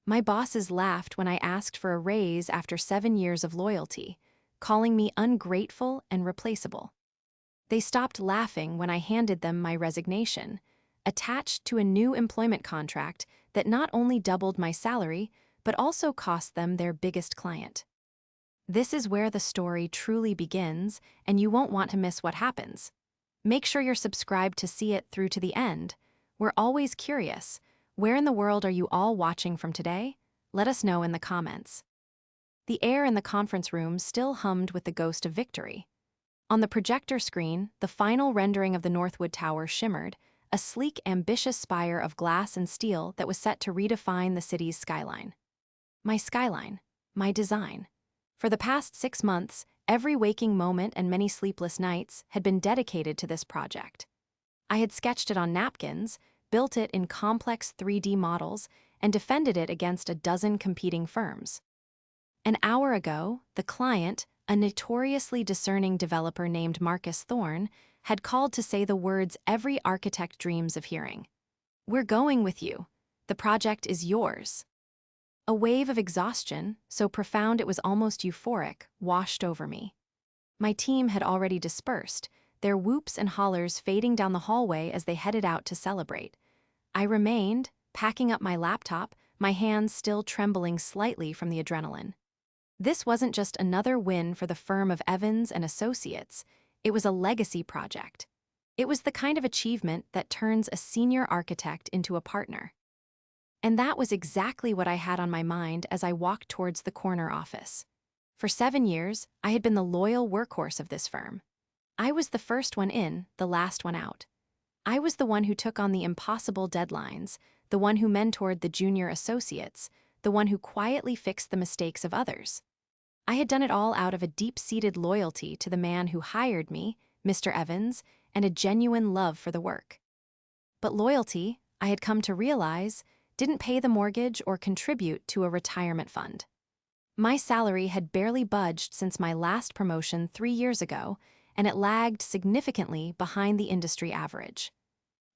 My bosses laughed when I asked for a raise after 7 years of loyalty, calling me ungrateful and replaceable. They stopped laughing when I handed them my resignation, attached to a new employment contract that not only doubled my salary, but also cost them their biggest client. This is where the story truly begins, and you won't want to miss what happens. Make sure you're subscribed to see it through to the end. We're always curious. Where in the world are you all watching from today? Let us know in the comments. The air in the conference room still hummed with the ghost of victory. On the projector screen, the final rendering of the Northwood Tower shimmered, a sleek, ambitious spire of glass and steel that was set to redefine the city's skyline. My skyline. My design. For the past 6 months, every waking moment and many sleepless nights had been dedicated to this project. I had sketched it on napkins, built it in complex 3D models, and defended it against a dozen competing firms. An hour ago, the client, a notoriously discerning developer named Marcus Thorne, had called to say the words every architect dreams of hearing. "We're going with you. The project is yours." A wave of exhaustion, so profound it was almost euphoric, washed over me. My team had already dispersed, their whoops and hollers fading down the hallway as they headed out to celebrate. I remained, packing up my laptop, my hands still trembling slightly from the adrenaline. This wasn't just another win for the firm of Evans and Associates, it was a legacy project. It was the kind of achievement that turns a senior architect into a partner. And that was exactly what I had on my mind as I walked towards the corner office. For 7 years, I had been the loyal workhorse of this firm. I was the first one in, the last one out. I was the one who took on the impossible deadlines, the one who mentored the junior associates, the one who quietly fixed the mistakes of others. I had done it all out of a deep-seated loyalty to the man who hired me, Mr. Evans, and a genuine love for the work. But loyalty, I had come to realize, didn't pay the mortgage or contribute to a retirement fund. My salary had barely budged since my last promotion 3 years ago, and it lagged significantly behind the industry average.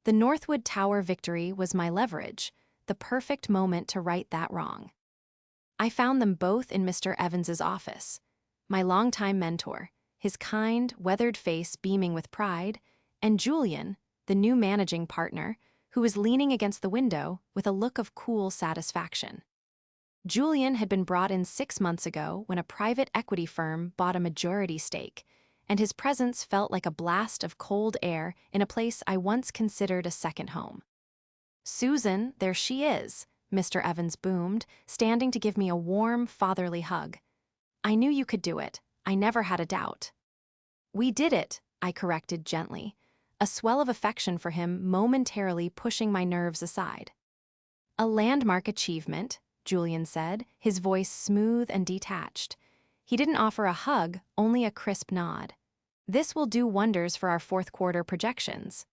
The Northwood Tower victory was my leverage, the perfect moment to right that wrong. I found them both in Mr. Evans's office, my longtime mentor, his kind, weathered face beaming with pride, and Julian, the new managing partner, who was leaning against the window with a look of cool satisfaction. Julian had been brought in 6 months ago when a private equity firm bought a majority stake, and his presence felt like a blast of cold air in a place I once considered a second home. "Susan, there she is," Mr. Evans boomed, standing to give me a warm, fatherly hug. "I knew you could do it. I never had a doubt." "We did it," I corrected gently, a swell of affection for him momentarily pushing my nerves aside. "A landmark achievement," Julian said, his voice smooth and detached. He didn't offer a hug, only a crisp nod. "This will do wonders for our fourth quarter projections."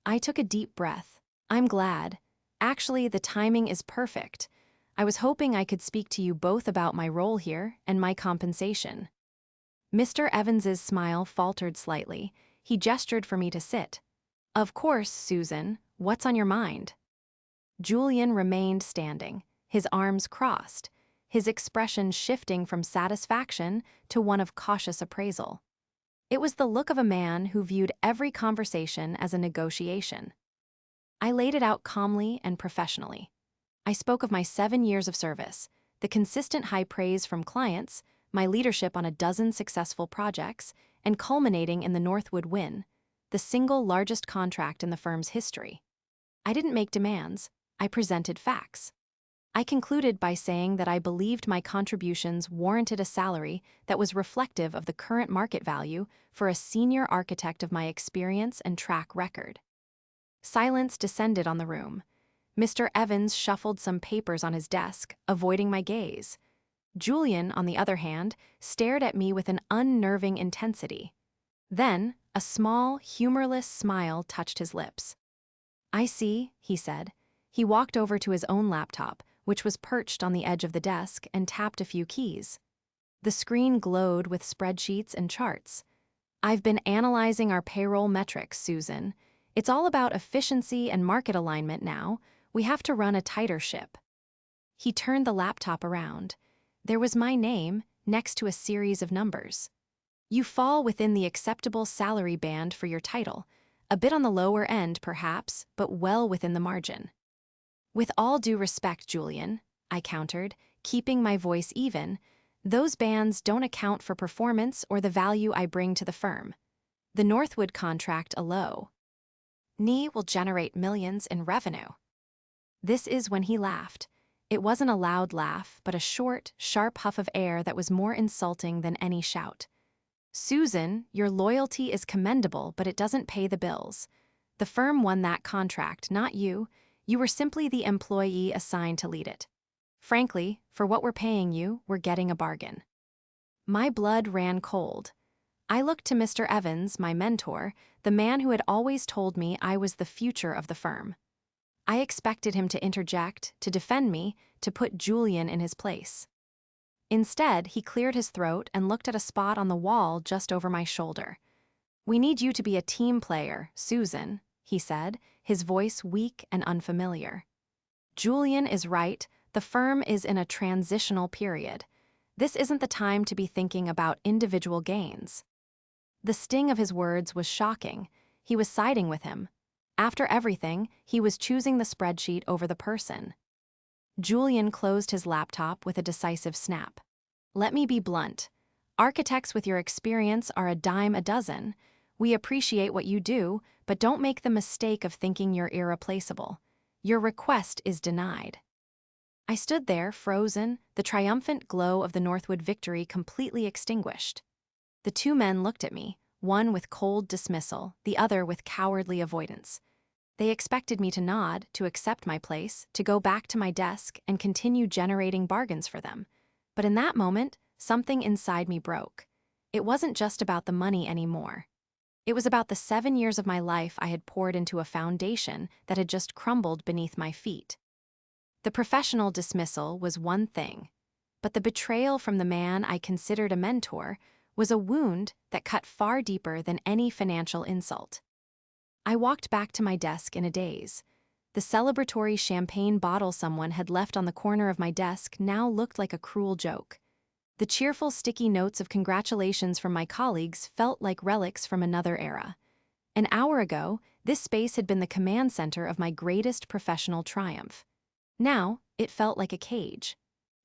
I took a deep breath. "I'm glad. Actually, the timing is perfect. I was hoping I could speak to you both about my role here and my compensation." Mr. Evans's smile faltered slightly. He gestured for me to sit. "Of course, Susan. What's on your mind?" Julian remained standing, his arms crossed, his expression shifting from satisfaction to one of cautious appraisal. It was the look of a man who viewed every conversation as a negotiation. I laid it out calmly and professionally. I spoke of my 7 years of service, the consistent high praise from clients, my leadership on a dozen successful projects, and culminating in the Northwood win, the single largest contract in the firm's history. I didn't make demands, I presented facts. I concluded by saying that I believed my contributions warranted a salary that was reflective of the current market value for a senior architect of my experience and track record. Silence descended on the room. Mr. Evans shuffled some papers on his desk, avoiding my gaze. Julian, on the other hand, stared at me with an unnerving intensity. Then, a small, humorless smile touched his lips. "I see," he said. He walked over to his own laptop, which was perched on the edge of the desk, and tapped a few keys. The screen glowed with spreadsheets and charts. "I've been analyzing our payroll metrics, Susan. It's all about efficiency and market alignment now. We have to run a tighter ship." He turned the laptop around. There was my name next to a series of numbers. You fall within the acceptable salary band for your title, a bit on the lower end perhaps, but well within the margin. With all due respect, Julian, I countered, keeping my voice even, those bands don't account for performance or the value I bring to the firm. The Northwood contract alone will generate millions in revenue. This is when he laughed. It wasn't a loud laugh, but a short, sharp huff of air that was more insulting than any shout. Susan, your loyalty is commendable, but it doesn't pay the bills. The firm won that contract, not you. You were simply the employee assigned to lead it. Frankly, for what we're paying you, we're getting a bargain. My blood ran cold. I looked to Mr. Evans, my mentor, the man who had always told me I was the future of the firm. I expected him to interject, to defend me, to put Julian in his place. Instead, he cleared his throat and looked at a spot on the wall just over my shoulder. "We need you to be a team player, Susan," he said, his voice weak and unfamiliar. "Julian is right, the firm is in a transitional period. This isn't the time to be thinking about individual gains." The sting of his words was shocking. He was siding with him. After everything, he was choosing the spreadsheet over the person. Julian closed his laptop with a decisive snap. "Let me be blunt. Architects with your experience are a dime a dozen. We appreciate what you do, but don't make the mistake of thinking you're irreplaceable. Your request is denied." I stood there, frozen, the triumphant glow of the Northwood victory completely extinguished. The two men looked at me, one with cold dismissal, the other with cowardly avoidance. They expected me to nod, to accept my place, to go back to my desk and continue generating bargains for them. But in that moment, something inside me broke. It wasn't just about the money anymore. It was about the 7 years of my life I had poured into a foundation that had just crumbled beneath my feet. The professional dismissal was one thing, but the betrayal from the man I considered a mentor was a wound that cut far deeper than any financial insult. I walked back to my desk in a daze. The celebratory champagne bottle someone had left on the corner of my desk now looked like a cruel joke. The cheerful sticky notes of congratulations from my colleagues felt like relics from another era. An hour ago, this space had been the command center of my greatest professional triumph. Now, it felt like a cage.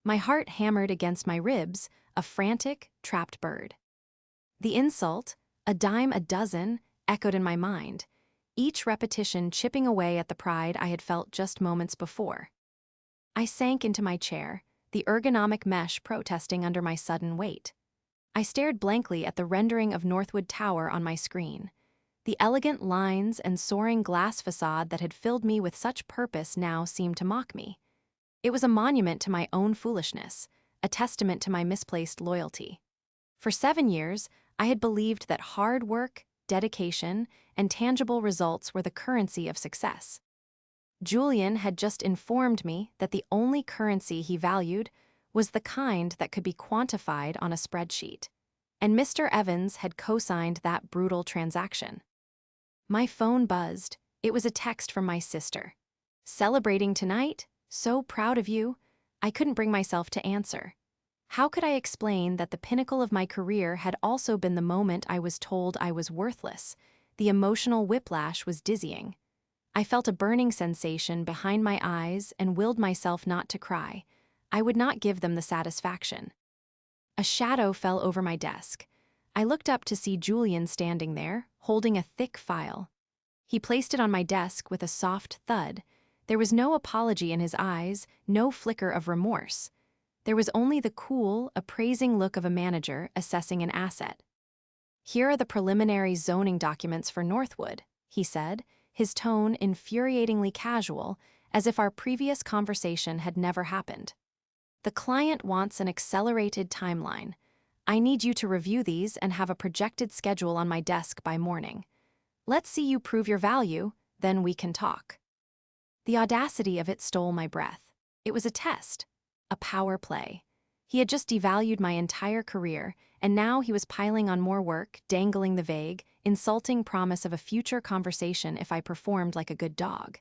My heart hammered against my ribs, a frantic, trapped bird. The insult, a dime a dozen, echoed in my mind, each repetition chipping away at the pride I had felt just moments before. I sank into my chair, the ergonomic mesh protesting under my sudden weight. I stared blankly at the rendering of Northwood Tower on my screen. The elegant lines and soaring glass facade that had filled me with such purpose now seemed to mock me. It was a monument to my own foolishness, a testament to my misplaced loyalty. For 7 years, I had believed that hard work, dedication, and tangible results were the currency of success. Julian had just informed me that the only currency he valued was the kind that could be quantified on a spreadsheet, and Mr. Evans had co-signed that brutal transaction. My phone buzzed. It was a text from my sister. "Celebrating tonight? So proud of you." I couldn't bring myself to answer. How could I explain that the pinnacle of my career had also been the moment I was told I was worthless? The emotional whiplash was dizzying. I felt a burning sensation behind my eyes and willed myself not to cry. I would not give them the satisfaction. A shadow fell over my desk. I looked up to see Julian standing there, holding a thick file. He placed it on my desk with a soft thud. There was no apology in his eyes, no flicker of remorse. There was only the cool, appraising look of a manager assessing an asset. "Here are the preliminary zoning documents for Northwood," he said, his tone infuriatingly casual, as if our previous conversation had never happened. "The client wants an accelerated timeline. I need you to review these and have a projected schedule on my desk by morning. Let's see you prove your value, then we can talk." The audacity of it stole my breath. It was a test, a power play. He had just devalued my entire career, and now he was piling on more work, dangling the vague, insulting promise of a future conversation if I performed like a good dog.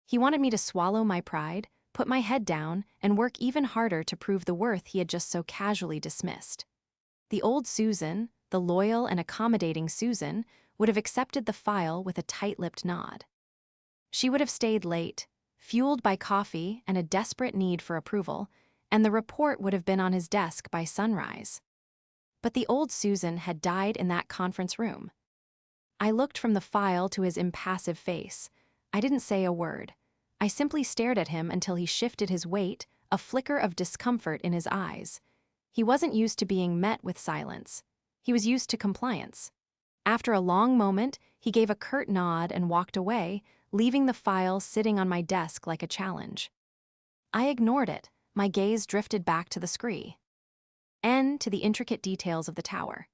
He wanted me to swallow my pride, put my head down, and work even harder to prove the worth he had just so casually dismissed. The old Susan, the loyal and accommodating Susan, would have accepted the file with a tight-lipped nod. She would have stayed late, fueled by coffee and a desperate need for approval, and the report would have been on his desk by sunrise. But the old Susan had died in that conference room. I looked from the file to his impassive face. I didn't say a word. I simply stared at him until he shifted his weight, a flicker of discomfort in his eyes. He wasn't used to being met with silence. He was used to compliance. After a long moment, he gave a curt nod and walked away, leaving the file sitting on my desk like a challenge. I ignored it. My gaze drifted back to the screen. And to the intricate details of the tower.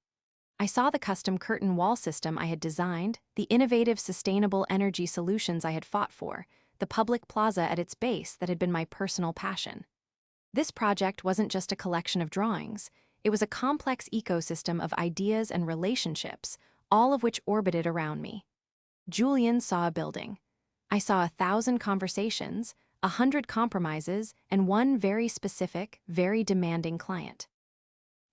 I saw the custom curtain wall system I had designed, the innovative sustainable energy solutions I had fought for, the public plaza at its base that had been my personal passion. This project wasn't just a collection of drawings, it was a complex ecosystem of ideas and relationships, all of which orbited around me. Julian saw a building. I saw 1,000 conversations, 100 compromises, and one very specific, very demanding client.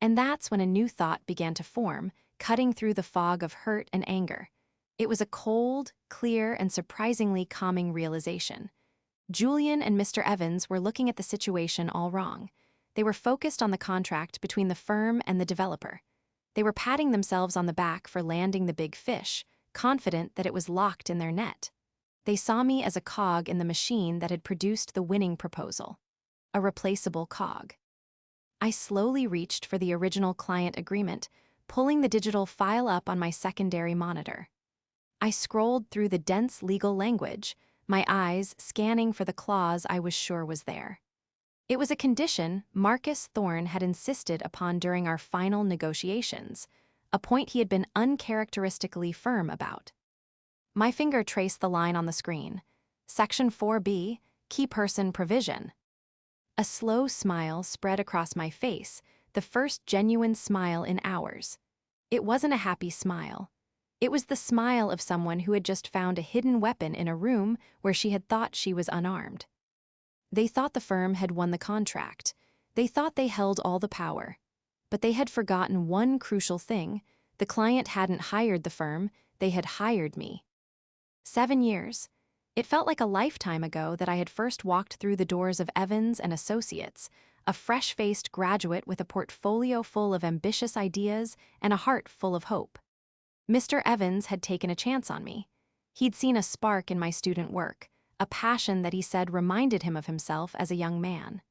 And that's when a new thought began to form, cutting through the fog of hurt and anger. It was a cold, clear, and surprisingly calming realization. Julian and Mr. Evans were looking at the situation all wrong. They were focused on the contract between the firm and the developer. They were patting themselves on the back for landing the big fish, confident that it was locked in their net. They saw me as a cog in the machine that had produced the winning proposal. A replaceable cog. I slowly reached for the original client agreement, pulling the digital file up on my secondary monitor. I scrolled through the dense legal language, my eyes scanning for the clause I was sure was there. It was a condition Marcus Thorne had insisted upon during our final negotiations, a point he had been uncharacteristically firm about. My finger traced the line on the screen. Section 4B, Key Person Provision. A slow smile spread across my face, the first genuine smile in hours. It wasn't a happy smile. It was the smile of someone who had just found a hidden weapon in a room where she had thought she was unarmed. They thought the firm had won the contract. They thought they held all the power. But they had forgotten one crucial thing. The client hadn't hired the firm, they had hired me. 7 years. It felt like a lifetime ago that I had first walked through the doors of Evans and Associates, a fresh-faced graduate with a portfolio full of ambitious ideas and a heart full of hope. Mr. Evans had taken a chance on me. He'd seen a spark in my student work, a passion that he said reminded him of himself as a young man.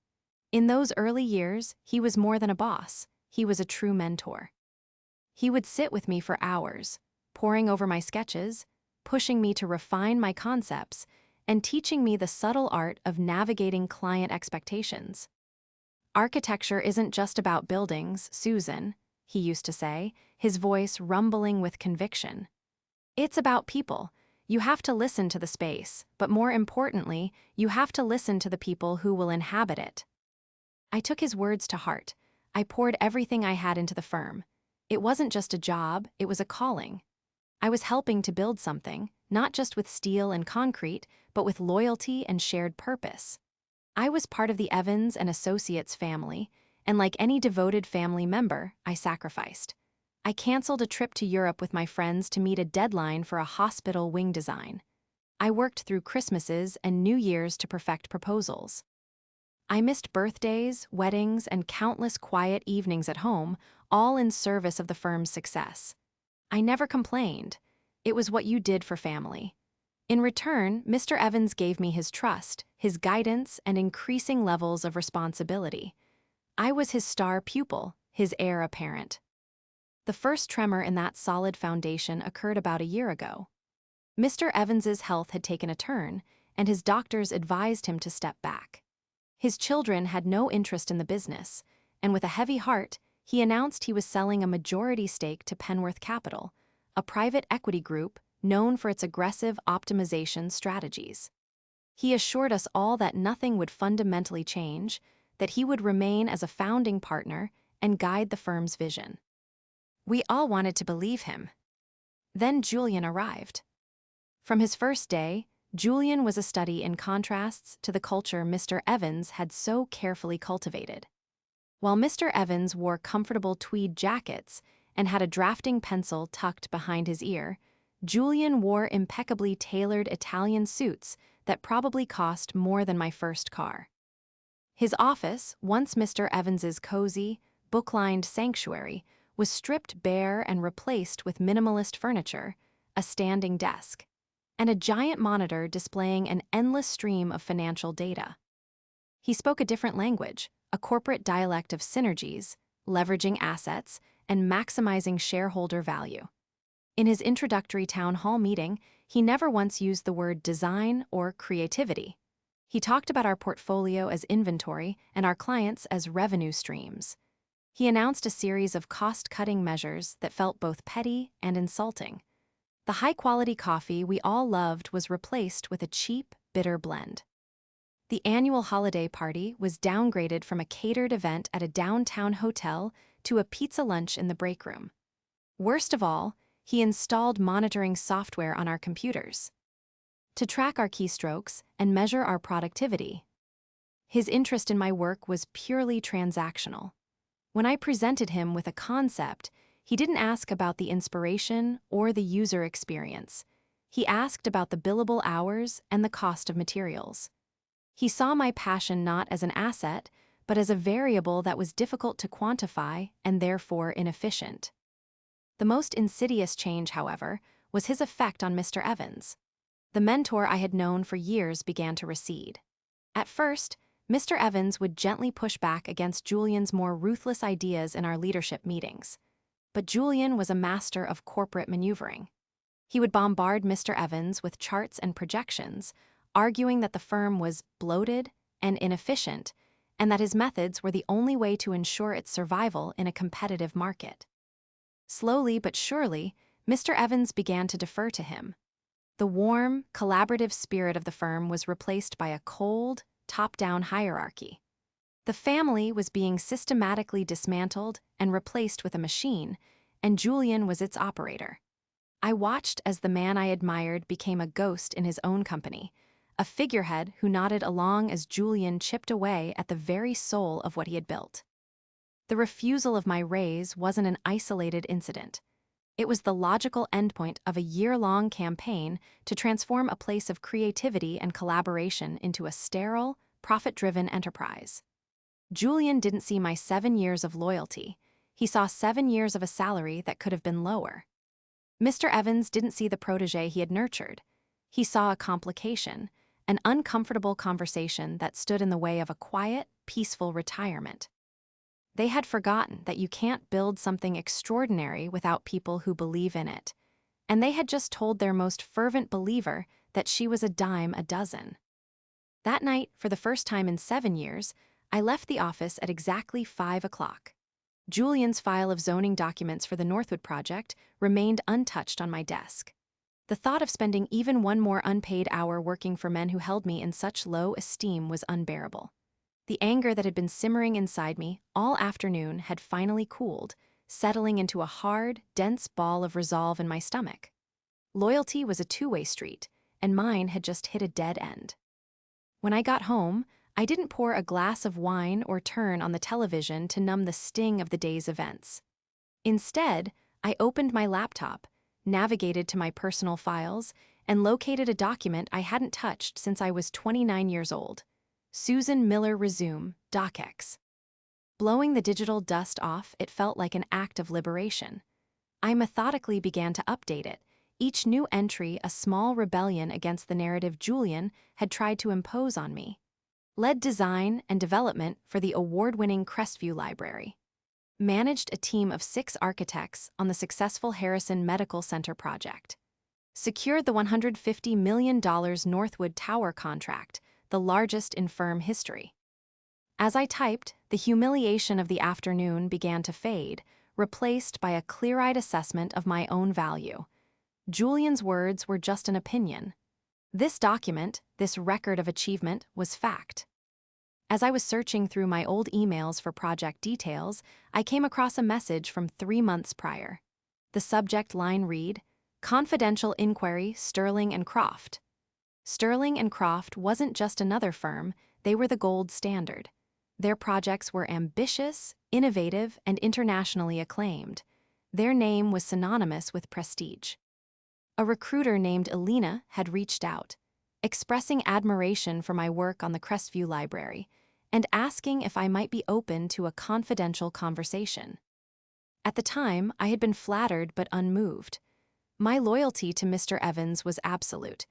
In those early years, he was more than a boss, he was a true mentor. He would sit with me for hours, poring over my sketches, pushing me to refine my concepts, and teaching me the subtle art of navigating client expectations. Architecture isn't just about buildings, Susan, he used to say, his voice rumbling with conviction. It's about people. You have to listen to the space, but more importantly, you have to listen to the people who will inhabit it. I took his words to heart. I poured everything I had into the firm. It wasn't just a job, it was a calling. I was helping to build something, not just with steel and concrete, but with loyalty and shared purpose. I was part of the Evans and Associates family, and like any devoted family member, I sacrificed. I canceled a trip to Europe with my friends to meet a deadline for a hospital wing design. I worked through Christmases and New Year's to perfect proposals. I missed birthdays, weddings, and countless quiet evenings at home, all in service of the firm's success. I never complained. It was what you did for family. In return, Mr. Evans gave me his trust, his guidance, and increasing levels of responsibility. I was his star pupil, his heir apparent. The first tremor in that solid foundation occurred about a year ago. Mr. Evans's health had taken a turn, and his doctors advised him to step back. His children had no interest in the business, and with a heavy heart, he announced he was selling a majority stake to Penworth Capital, a private equity group known for its aggressive optimization strategies. He assured us all that nothing would fundamentally change, that he would remain as a founding partner and guide the firm's vision. We all wanted to believe him. Then Julian arrived. From his first day, Julian was a study in contrasts to the culture Mr. Evans had so carefully cultivated. While Mr. Evans wore comfortable tweed jackets and had a drafting pencil tucked behind his ear, Julian wore impeccably tailored Italian suits that probably cost more than my first car. His office, once Mr. Evans's cozy, book-lined sanctuary, was stripped bare and replaced with minimalist furniture, a standing desk, and a giant monitor displaying an endless stream of financial data. He spoke a different language, a corporate dialect of synergies, leveraging assets, and maximizing shareholder value. In his introductory town hall meeting, he never once used the word design or creativity. He talked about our portfolio as inventory and our clients as revenue streams. He announced a series of cost-cutting measures that felt both petty and insulting. The high-quality coffee we all loved was replaced with a cheap, bitter blend. The annual holiday party was downgraded from a catered event at a downtown hotel to a pizza lunch in the break room. Worst of all, he installed monitoring software on our computers to track our keystrokes and measure our productivity. His interest in my work was purely transactional. When I presented him with a concept, he didn't ask about the inspiration or the user experience. He asked about the billable hours and the cost of materials. He saw my passion not as an asset, but as a variable that was difficult to quantify and therefore inefficient. The most insidious change, however, was his effect on Mr. Evans. The mentor I had known for years began to recede. At first, Mr. Evans would gently push back against Julian's more ruthless ideas in our leadership meetings. But Julian was a master of corporate maneuvering. He would bombard Mr. Evans with charts and projections, arguing that the firm was bloated and inefficient, and that his methods were the only way to ensure its survival in a competitive market. Slowly but surely, Mr. Evans began to defer to him. The warm, collaborative spirit of the firm was replaced by a cold, top-down hierarchy. The family was being systematically dismantled and replaced with a machine, and Julian was its operator. I watched as the man I admired became a ghost in his own company, a figurehead who nodded along as Julian chipped away at the very soul of what he had built. The refusal of my raise wasn't an isolated incident. It was the logical endpoint of a year-long campaign to transform a place of creativity and collaboration into a sterile, profit-driven enterprise. Julian didn't see my 7 years of loyalty. He saw 7 years of a salary that could have been lower. Mr. Evans didn't see the protege he had nurtured. He saw a complication, an uncomfortable conversation that stood in the way of a quiet, peaceful retirement. They had forgotten that you can't build something extraordinary without people who believe in it, and they had just told their most fervent believer that she was a dime a dozen. That night, for the first time in 7 years, I left the office at exactly 5 o'clock. Julian's file of zoning documents for the Northwood project remained untouched on my desk. The thought of spending even one more unpaid hour working for men who held me in such low esteem was unbearable. The anger that had been simmering inside me all afternoon had finally cooled, settling into a hard, dense ball of resolve in my stomach. Loyalty was a two-way street, and mine had just hit a dead end. When I got home, I didn't pour a glass of wine or turn on the television to numb the sting of the day's events. Instead, I opened my laptop, navigated to my personal files, and located a document I hadn't touched since I was 29 years old. Susan Miller Resume, DocX. Blowing the digital dust off, it felt like an act of liberation. I methodically began to update it, each new entry a small rebellion against the narrative Julian had tried to impose on me. Led design and development for the award-winning Crestview Library. Managed a team of 6 architects on the successful Harrison Medical Center project. Secured the $150 million Northwood Tower contract, the largest in firm history. As I typed, the humiliation of the afternoon began to fade, replaced by a clear-eyed assessment of my own value. Julian's words were just an opinion. This document, this record of achievement, was fact. As I was searching through my old emails for project details, I came across a message from 3 months prior. The subject line read, "Confidential Inquiry, Sterling and Croft." Sterling and Croft wasn't just another firm, they were the gold standard. Their projects were ambitious, innovative, and internationally acclaimed. Their name was synonymous with prestige. A recruiter named Alina had reached out, expressing admiration for my work on the Crestview Library and asking if I might be open to a confidential conversation. At the time, I had been flattered but unmoved. My loyalty to Mr. Evans was absolute.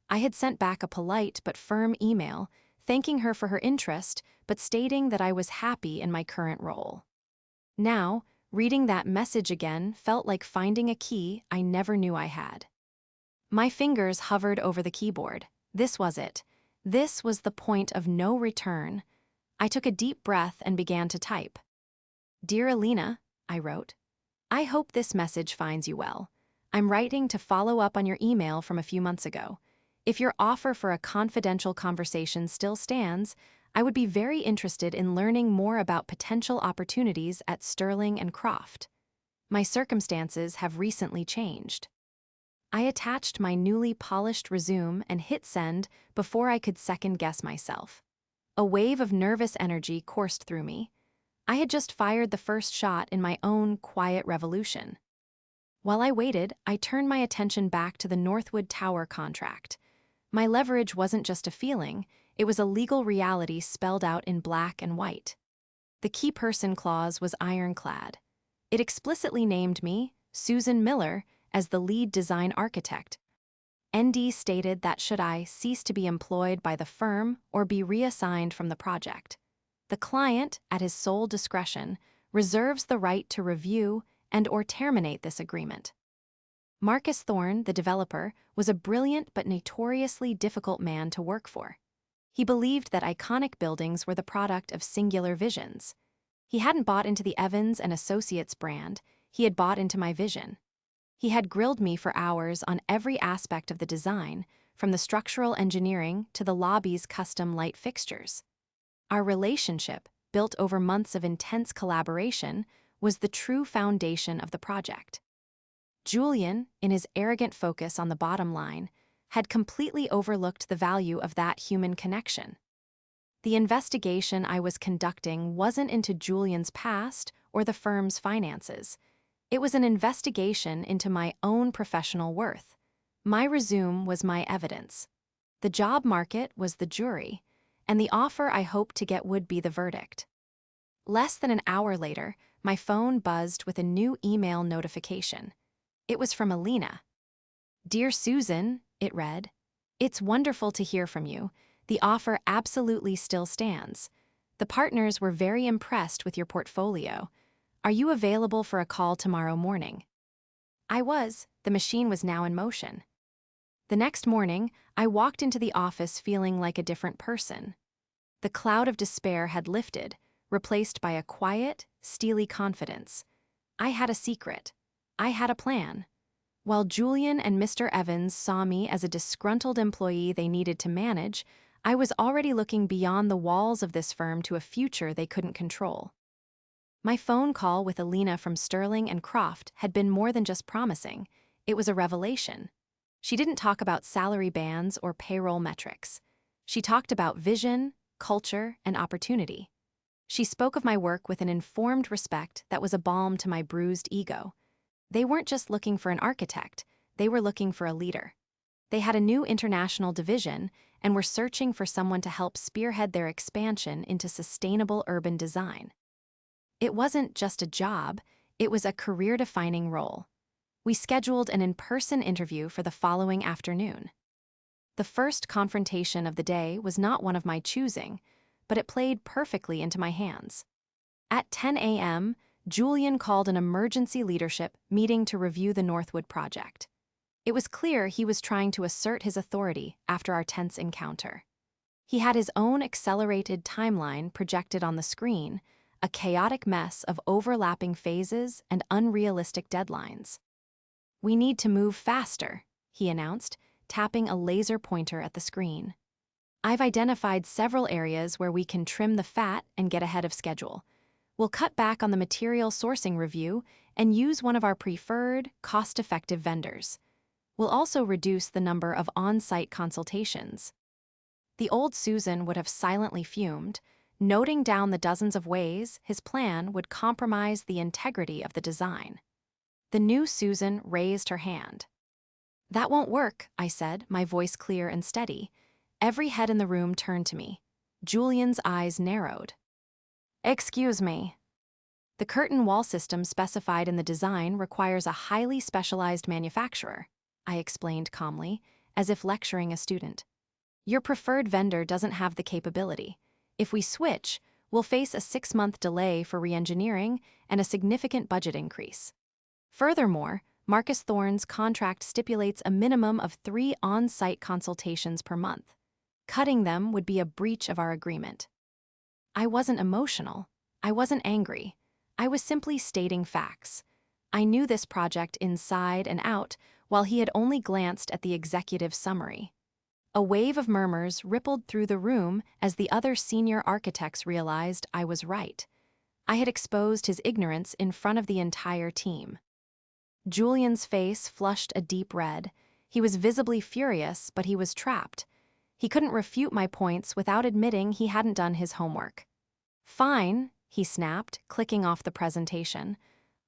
I had sent back a polite but firm email, thanking her for her interest, but stating that I was happy in my current role. Now, reading that message again felt like finding a key I never knew I had. My fingers hovered over the keyboard. This was it. This was the point of no return. I took a deep breath and began to type. "Dear Alina," I wrote, "I hope this message finds you well. I'm writing to follow up on your email from a few months ago. If your offer for a confidential conversation still stands, I would be very interested in learning more about potential opportunities at Sterling and Croft. My circumstances have recently changed." I attached my newly polished resume and hit send before I could second-guess myself. A wave of nervous energy coursed through me. I had just fired the first shot in my own quiet revolution. While I waited, I turned my attention back to the Northwood Tower contract. My leverage wasn't just a feeling, it was a legal reality spelled out in black and white. The key person clause was ironclad. It explicitly named me, Susan Miller, as the lead design architect. ND stated that should I cease to be employed by the firm or be reassigned from the project, the client, at his sole discretion, reserves the right to review and/or terminate this agreement. Marcus Thorne, the developer, was a brilliant but notoriously difficult man to work for. He believed that iconic buildings were the product of singular visions. He hadn't bought into the Evans and Associates brand, he had bought into my vision. He had grilled me for hours on every aspect of the design, from the structural engineering to the lobby's custom light fixtures. Our relationship, built over months of intense collaboration, was the true foundation of the project. Julian, in his arrogant focus on the bottom line, had completely overlooked the value of that human connection. The investigation I was conducting wasn't into Julian's past or the firm's finances. It was an investigation into my own professional worth. My resume was my evidence. The job market was the jury, and the offer I hoped to get would be the verdict. Less than an hour later, my phone buzzed with a new email notification. It was from Alina. "Dear Susan," it read, "it's wonderful to hear from you. The offer absolutely still stands. The partners were very impressed with your portfolio. Are you available for a call tomorrow morning?" I was. The machine was now in motion. The next morning, I walked into the office feeling like a different person. The cloud of despair had lifted, replaced by a quiet, steely confidence. I had a secret. I had a plan. While Julian and Mr. Evans saw me as a disgruntled employee they needed to manage, I was already looking beyond the walls of this firm to a future they couldn't control. My phone call with Alina from Sterling and Croft had been more than just promising. It was a revelation. She didn't talk about salary bands or payroll metrics. She talked about vision, culture, and opportunity. She spoke of my work with an informed respect that was a balm to my bruised ego. They weren't just looking for an architect, they were looking for a leader. They had a new international division and were searching for someone to help spearhead their expansion into sustainable urban design. It wasn't just a job, it was a career-defining role. We scheduled an in-person interview for the following afternoon. The first confrontation of the day was not one of my choosing, but it played perfectly into my hands. At 10 a.m., Julian called an emergency leadership meeting to review the Northwood project. It was clear he was trying to assert his authority after our tense encounter. He had his own accelerated timeline projected on the screen, a chaotic mess of overlapping phases and unrealistic deadlines. "We need to move faster," he announced, tapping a laser pointer at the screen. "I've identified several areas where we can trim the fat and get ahead of schedule. We'll cut back on the material sourcing review and use one of our preferred, cost-effective vendors. We'll also reduce the number of on-site consultations. The old Susan would have silently fumed, noting down the dozens of ways his plan would compromise the integrity of the design. The new Susan raised her hand. "That won't work," I said, my voice clear and steady. Every head in the room turned to me. Julian's eyes narrowed. "Excuse me." "The curtain wall system specified in the design requires a highly specialized manufacturer," I explained calmly, as if lecturing a student. "Your preferred vendor doesn't have the capability. If we switch, we'll face a 6-month delay for re-engineering and a significant budget increase. Furthermore, Marcus Thorne's contract stipulates a minimum of 3 on-site consultations per month. Cutting them would be a breach of our agreement." I wasn't emotional. I wasn't angry. I was simply stating facts. I knew this project inside and out, while he had only glanced at the executive summary. A wave of murmurs rippled through the room as the other senior architects realized I was right. I had exposed his ignorance in front of the entire team. Julian's face flushed a deep red. He was visibly furious, but he was trapped. He couldn't refute my points without admitting he hadn't done his homework. "Fine," he snapped, clicking off the presentation.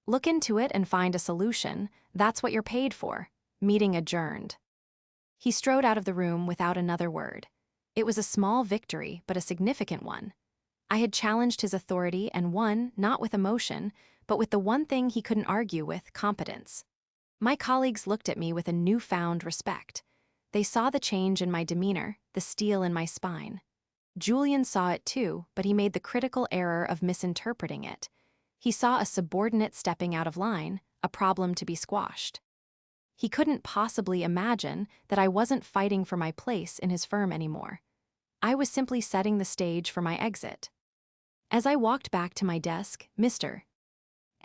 "Look into it and find a solution. That's what you're paid for." Meeting adjourned. He strode out of the room without another word. It was a small victory, but a significant one. I had challenged his authority and won, not with emotion, but with the one thing he couldn't argue with: competence. My colleagues looked at me with a newfound respect. They saw the change in my demeanor, the steel in my spine. Julian saw it too, but he made the critical error of misinterpreting it. He saw a subordinate stepping out of line, a problem to be squashed. He couldn't possibly imagine that I wasn't fighting for my place in his firm anymore. I was simply setting the stage for my exit. As I walked back to my desk, Mr.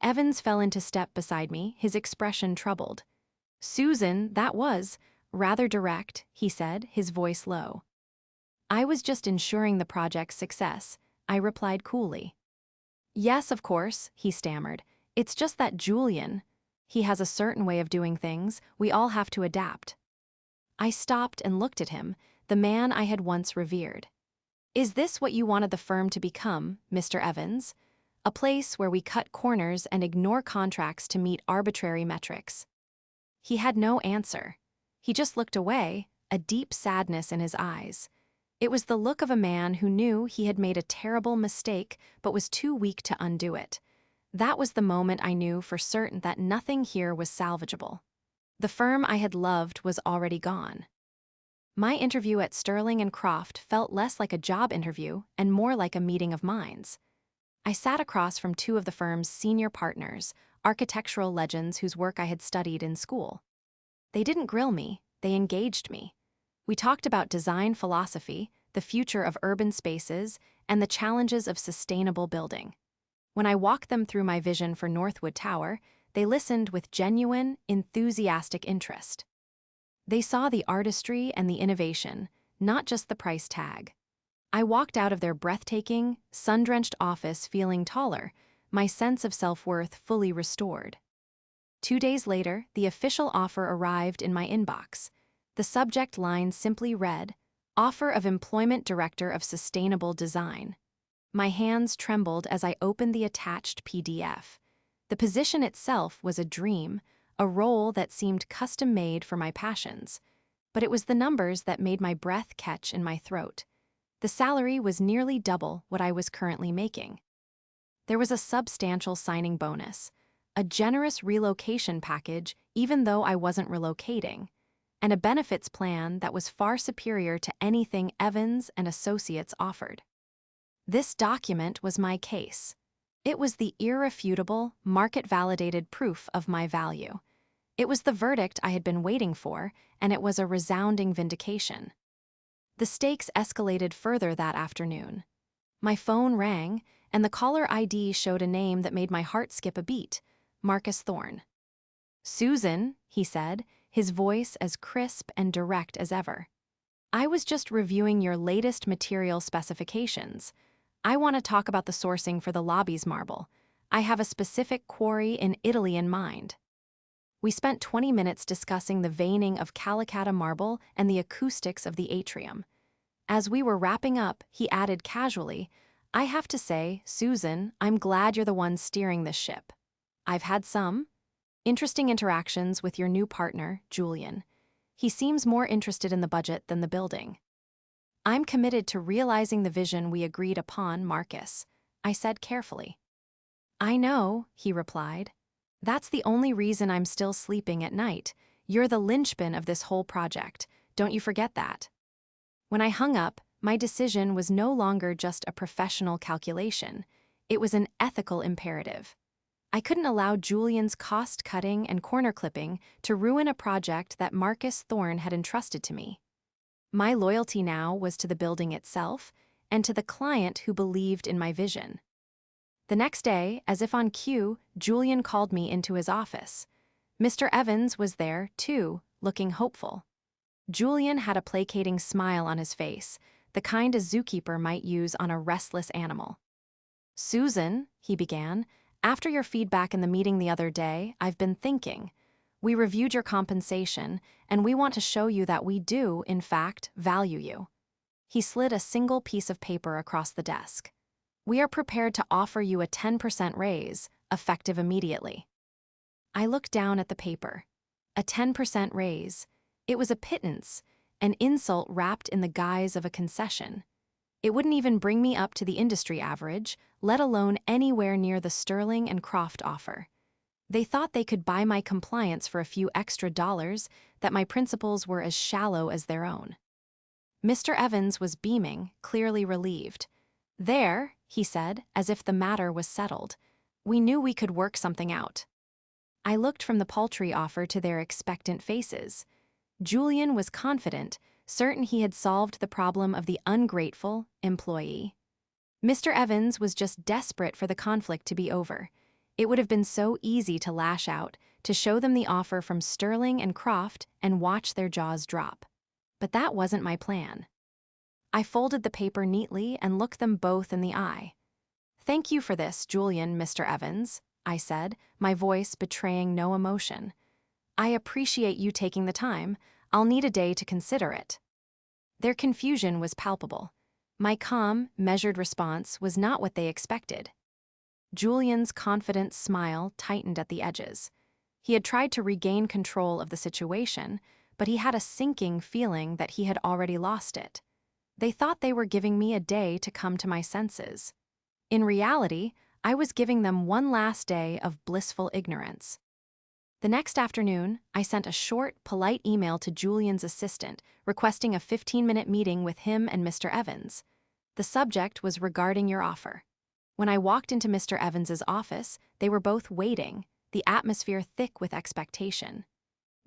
Evans fell into step beside me, his expression troubled. "Susan, that was rather direct," he said, his voice low. "I was just ensuring the project's success," I replied coolly. "Yes, of course," he stammered. "It's just that Julian, he has a certain way of doing things. We all have to adapt." I stopped and looked at him, the man I had once revered. "Is this what you wanted the firm to become, Mr. Evans? A place where we cut corners and ignore contracts to meet arbitrary metrics?" He had no answer. He just looked away, a deep sadness in his eyes. It was the look of a man who knew he had made a terrible mistake but was too weak to undo it. That was the moment I knew for certain that nothing here was salvageable. The firm I had loved was already gone. My interview at Sterling and Croft felt less like a job interview and more like a meeting of minds. I sat across from 2 of the firm's senior partners, architectural legends whose work I had studied in school. They didn't grill me, they engaged me. We talked about design philosophy, the future of urban spaces, and the challenges of sustainable building. When I walked them through my vision for Northwood Tower, they listened with genuine, enthusiastic interest. They saw the artistry and the innovation, not just the price tag. I walked out of their breathtaking, sun-drenched office feeling taller, my sense of self-worth fully restored. 2 days later, the official offer arrived in my inbox. The subject line simply read, "Offer of Employment Director of Sustainable Design." My hands trembled as I opened the attached PDF. The position itself was a dream, a role that seemed custom-made for my passions. But it was the numbers that made my breath catch in my throat. The salary was nearly double what I was currently making. There was a substantial signing bonus, a generous relocation package even though I wasn't relocating, and a benefits plan that was far superior to anything Evans and Associates offered. This document was my case. It was the irrefutable, market-validated proof of my value. It was the verdict I had been waiting for, and it was a resounding vindication. The stakes escalated further that afternoon. My phone rang, and the caller ID showed a name that made my heart skip a beat: Marcus Thorne. "Susan," he said, his voice as crisp and direct as ever. "I was just reviewing your latest material specifications. I want to talk about the sourcing for the lobby's marble. I have a specific quarry in Italy in mind." We spent 20 minutes discussing the veining of Calacatta marble and the acoustics of the atrium. As we were wrapping up, he added casually, "I have to say, Susan, I'm glad you're the one steering this ship. I've had some interesting interactions with your new partner, Julian. He seems more interested in the budget than the building." "I'm committed to realizing the vision we agreed upon, Marcus," I said carefully. "I know," he replied. "That's the only reason I'm still sleeping at night. You're the linchpin of this whole project. Don't you forget that." When I hung up, my decision was no longer just a professional calculation. It was an ethical imperative. I couldn't allow Julian's cost-cutting and corner-clipping to ruin a project that Marcus Thorne had entrusted to me. My loyalty now was to the building itself and to the client who believed in my vision. The next day, as if on cue, Julian called me into his office. Mr. Evans was there, too, looking hopeful. Julian had a placating smile on his face, the kind a zookeeper might use on a restless animal. "Susan," he began, "after your feedback in the meeting the other day, I've been thinking. We reviewed your compensation, and we want to show you that we do, in fact, value you." He slid a single piece of paper across the desk. "We are prepared to offer you a 10% raise, effective immediately." I looked down at the paper. A 10% raise. It was a pittance, an insult wrapped in the guise of a concession. It wouldn't even bring me up to the industry average, let alone anywhere near the Sterling and Croft offer. They thought they could buy my compliance for a few extra dollars, that my principles were as shallow as their own. Mr. Evans was beaming, clearly relieved. "There," he said, as if the matter was settled. "We knew we could work something out." I looked from the paltry offer to their expectant faces. Julian was confident, certain he had solved the problem of the ungrateful employee. Mr. Evans was just desperate for the conflict to be over. It would have been so easy to lash out, to show them the offer from Sterling and Croft and watch their jaws drop. But that wasn't my plan. I folded the paper neatly and looked them both in the eye. "Thank you for this, Julian, Mr. Evans," I said, my voice betraying no emotion. "I appreciate you taking the time. I'll need a day to consider it." Their confusion was palpable. My calm, measured response was not what they expected. Julian's confident smile tightened at the edges. He had tried to regain control of the situation, but he had a sinking feeling that he had already lost it. They thought they were giving me a day to come to my senses. In reality, I was giving them one last day of blissful ignorance. The next afternoon, I sent a short, polite email to Julian's assistant, requesting a 15-minute meeting with him and Mr. Evans. The subject was regarding your offer. When I walked into Mr. Evans's office, they were both waiting, the atmosphere thick with expectation.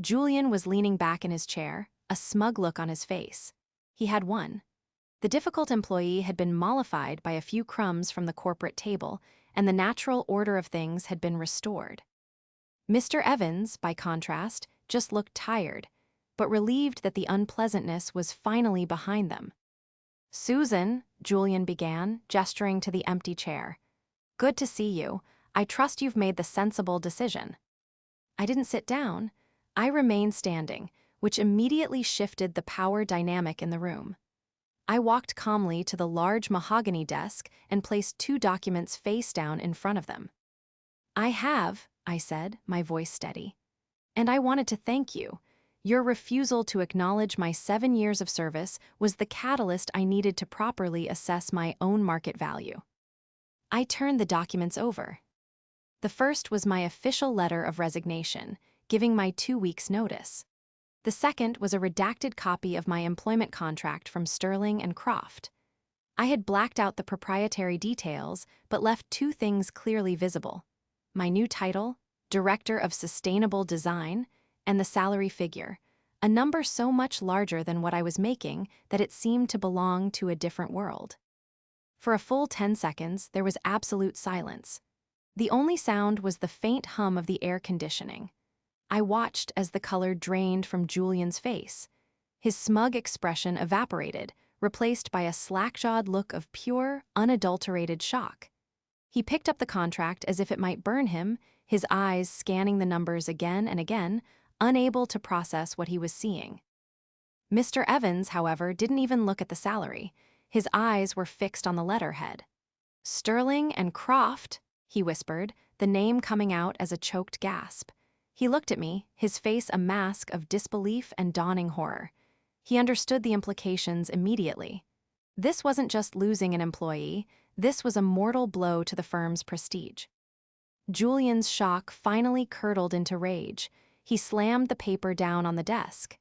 Julian was leaning back in his chair, a smug look on his face. He had won. The difficult employee had been mollified by a few crumbs from the corporate table, and the natural order of things had been restored. Mr. Evans, by contrast, just looked tired, but relieved that the unpleasantness was finally behind them. "Susan," Julian began, gesturing to the empty chair. "Good to see you. I trust you've made the sensible decision." I didn't sit down. I remained standing, which immediately shifted the power dynamic in the room. I walked calmly to the large mahogany desk and placed 2 documents face down in front of them. "I have," I said, my voice steady. "And I wanted to thank you. Your refusal to acknowledge my 7 years of service was the catalyst I needed to properly assess my own market value." I turned the documents over. The first was my official letter of resignation, giving my 2 weeks' notice. The second was a redacted copy of my employment contract from Sterling and Croft. I had blacked out the proprietary details, but left 2 things clearly visible: my new title, Director of Sustainable Design, and the salary figure, a number so much larger than what I was making that it seemed to belong to a different world. For a full 10 seconds, there was absolute silence. The only sound was the faint hum of the air conditioning. I watched as the color drained from Julian's face. His smug expression evaporated, replaced by a slack-jawed look of pure, unadulterated shock. He picked up the contract as if it might burn him, his eyes scanning the numbers again and again, unable to process what he was seeing. Mr. Evans, however, didn't even look at the salary. His eyes were fixed on the letterhead. "Sterling and Croft," he whispered, the name coming out as a choked gasp. He looked at me, his face a mask of disbelief and dawning horror. He understood the implications immediately. This wasn't just losing an employee, this was a mortal blow to the firm's prestige. Julian's shock finally curdled into rage. He slammed the paper down on the desk.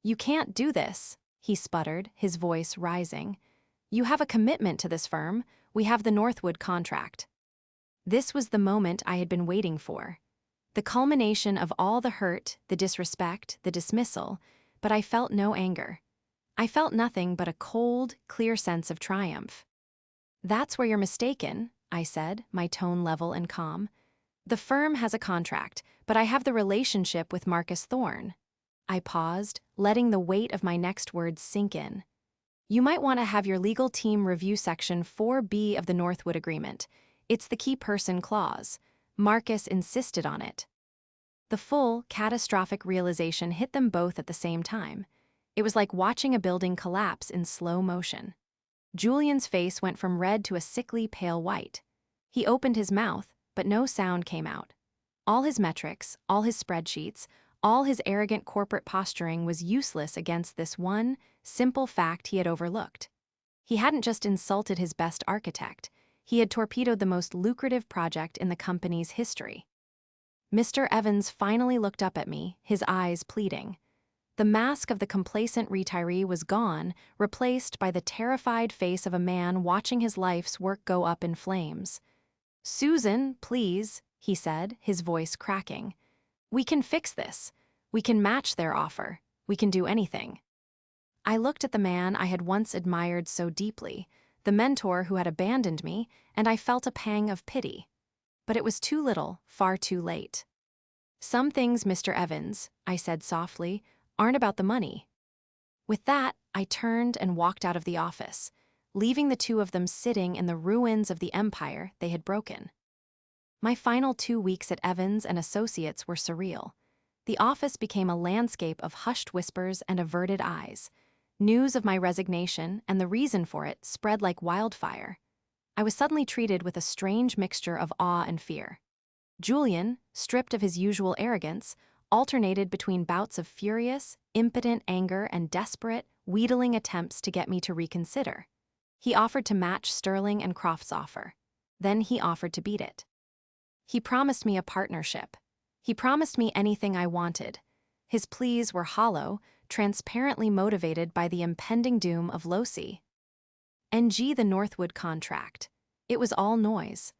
"You can't do this," he sputtered, his voice rising. "You have a commitment to this firm. We have the Northwood contract." This was the moment I had been waiting for. The culmination of all the hurt, the disrespect, the dismissal, but I felt no anger. I felt nothing but a cold, clear sense of triumph. "That's where you're mistaken," I said, my tone level and calm. "The firm has a contract, but I have the relationship with Marcus Thorne." I paused, letting the weight of my next words sink in. "You might want to have your legal team review Section 4B of the Northwood Agreement. It's the key person clause. Marcus insisted on it." The full, catastrophic realization hit them both at the same time. It was like watching a building collapse in slow motion. Julian's face went from red to a sickly pale white. He opened his mouth, but no sound came out. All his metrics, all his spreadsheets, all his arrogant corporate posturing was useless against this one, simple fact he had overlooked. He hadn't just insulted his best architect, he had torpedoed the most lucrative project in the company's history. Mr. Evans finally looked up at me, his eyes pleading. The mask of the complacent retiree was gone, replaced by the terrified face of a man watching his life's work go up in flames. "Susan, please," he said, his voice cracking. "We can fix this. We can match their offer. We can do anything." I looked at the man I had once admired so deeply, the mentor who had abandoned me, and I felt a pang of pity. But it was too little, far too late. "Some things, Mr. Evans," I said softly, "aren't about the money." With that, I turned and walked out of the office, leaving the two of them sitting in the ruins of the empire they had broken. My final 2 weeks at Evans and Associates were surreal. The office became a landscape of hushed whispers and averted eyes. News of my resignation and the reason for it spread like wildfire. I was suddenly treated with a strange mixture of awe and fear. Julian, stripped of his usual arrogance, alternated between bouts of furious, impotent anger and desperate, wheedling attempts to get me to reconsider. He offered to match Sterling and Croft's offer. Then he offered to beat it. He promised me a partnership. He promised me anything I wanted. His pleas were hollow, transparently motivated by the impending doom of Losi. NG the Northwood contract. It was all noise.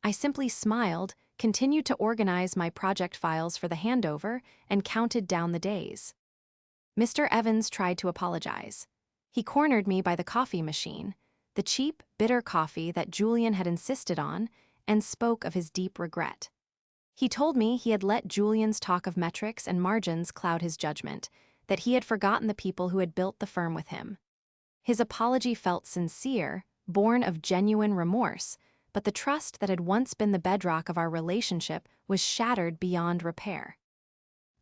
I simply smiled, continued to organize my project files for the handover, and counted down the days. Mr. Evans tried to apologize. He cornered me by the coffee machine, the cheap, bitter coffee that Julian had insisted on, and spoke of his deep regret. He told me he had let Julian's talk of metrics and margins cloud his judgment, that he had forgotten the people who had built the firm with him. His apology felt sincere, born of genuine remorse, but the trust that had once been the bedrock of our relationship was shattered beyond repair.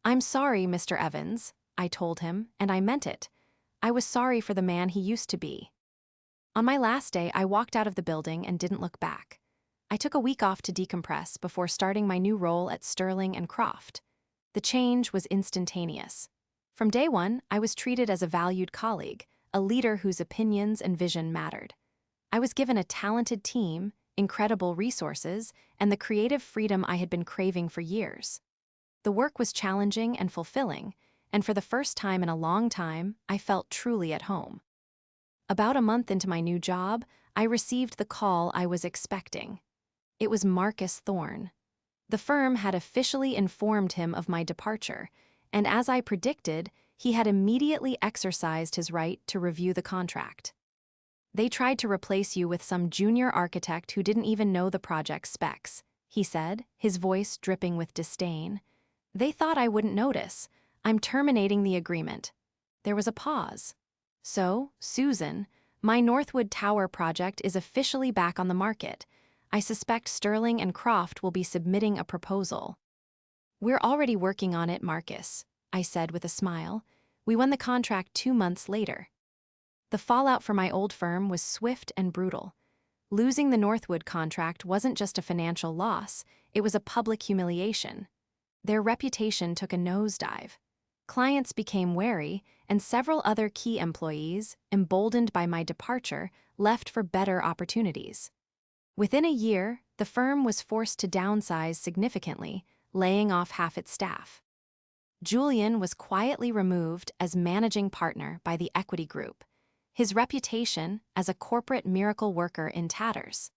"I'm sorry, Mr. Evans," I told him, and I meant it. I was sorry for the man he used to be. On my last day, I walked out of the building and didn't look back. I took a week off to decompress before starting my new role at Sterling and Croft. The change was instantaneous. From day one, I was treated as a valued colleague, a leader whose opinions and vision mattered. I was given a talented team, incredible resources, and the creative freedom I had been craving for years. The work was challenging and fulfilling, and for the first time in a long time, I felt truly at home. About a month into my new job, I received the call I was expecting. It was Marcus Thorne. The firm had officially informed him of my departure, and as I predicted, he had immediately exercised his right to review the contract. "They tried to replace you with some junior architect who didn't even know the project specs," he said, his voice dripping with disdain. "They thought I wouldn't notice. I'm terminating the agreement." There was a pause. "So, Susan, my Northwood Tower project is officially back on the market. I suspect Sterling and Croft will be submitting a proposal. We're already working on it, Marcus, I said with a smile. We won the contract 2 months later. The fallout for my old firm was swift and brutal. Losing the Northwood contract wasn't just a financial loss, it was a public humiliation. Their reputation took a nosedive. Clients became wary, and several other key employees, emboldened by my departure, left for better opportunities. Within a year, the firm was forced to downsize significantly, laying off half its staff. Julian was quietly removed as managing partner by the Equity Group, his reputation as a corporate miracle worker in tatters.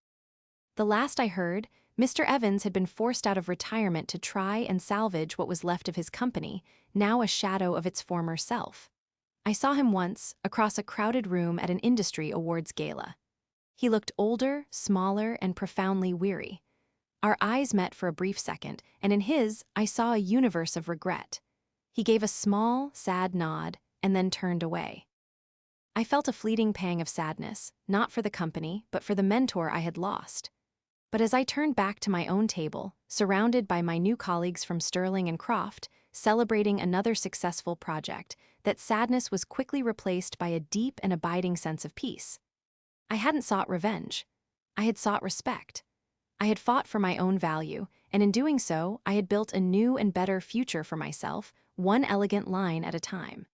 The last I heard, Mr. Evans had been forced out of retirement to try and salvage what was left of his company, now a shadow of its former self. I saw him once, across a crowded room at an industry awards gala. He looked older, smaller, and profoundly weary. Our eyes met for a brief second, and in his, I saw a universe of regret. He gave a small, sad nod, and then turned away. I felt a fleeting pang of sadness, not for the company, but for the mentor I had lost. But as I turned back to my own table, surrounded by my new colleagues from Sterling and Croft, celebrating another successful project, that sadness was quickly replaced by a deep and abiding sense of peace. I hadn't sought revenge. I had sought respect. I had fought for my own value, and in doing so, I had built a new and better future for myself, one elegant line at a time.